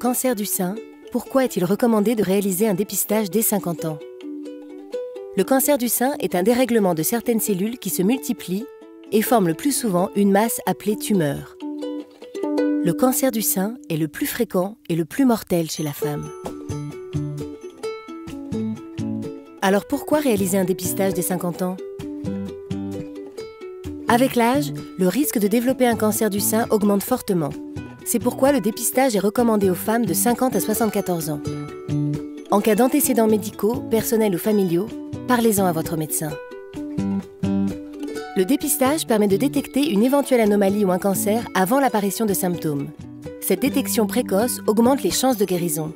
cancer du sein, pourquoi est-il recommandé de réaliser un dépistage dès 50 ans? Le cancer du sein est un dérèglement de certaines cellules qui se multiplient et forment le plus souvent une masse appelée tumeur. Le cancer du sein est le plus fréquent et le plus mortel chez la femme. Alors pourquoi réaliser un dépistage dès 50 ans? Avec l'âge, le risque de développer un cancer du sein augmente fortement. C'est pourquoi le dépistage est recommandé aux femmes de 50 à 74 ans. En cas d'antécédents médicaux, personnels ou familiaux, parlez-en à votre médecin. Le dépistage permet de détecter une éventuelle anomalie ou un cancer avant l'apparition de symptômes. Cette détection précoce augmente les chances de guérison.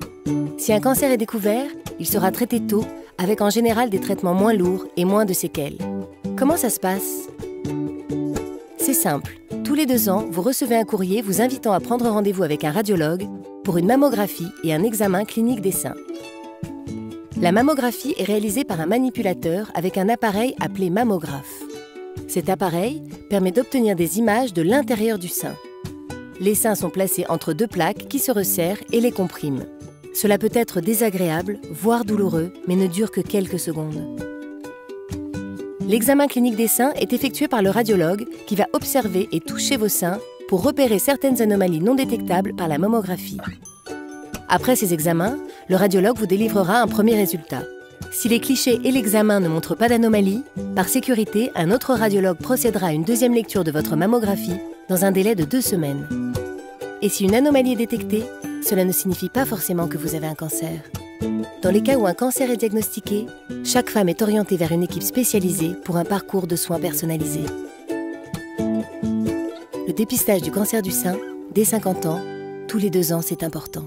Si un cancer est découvert, il sera traité tôt, avec en général des traitements moins lourds et moins de séquelles. Comment ça se passe? C'est simple. Tous les 2 ans, vous recevez un courrier vous invitant à prendre rendez-vous avec un radiologue pour une mammographie et un examen clinique des seins. La mammographie est réalisée par un manipulateur avec un appareil appelé mammographe. Cet appareil permet d'obtenir des images de l'intérieur du sein. Les seins sont placés entre 2 plaques qui se resserrent et les compriment. Cela peut être désagréable, voire douloureux, mais ne dure que quelques secondes. L'examen clinique des seins est effectué par le radiologue qui va observer et toucher vos seins pour repérer certaines anomalies non détectables par la mammographie. Après ces examens, le radiologue vous délivrera un premier résultat. Si les clichés et l'examen ne montrent pas d'anomalie, par sécurité, un autre radiologue procédera à une deuxième lecture de votre mammographie dans un délai de 2 semaines. Et si une anomalie est détectée, cela ne signifie pas forcément que vous avez un cancer. Dans les cas où un cancer est diagnostiqué, chaque femme est orientée vers une équipe spécialisée pour un parcours de soins personnalisé. Le dépistage du cancer du sein, dès 50 ans, tous les 2 ans, c'est important.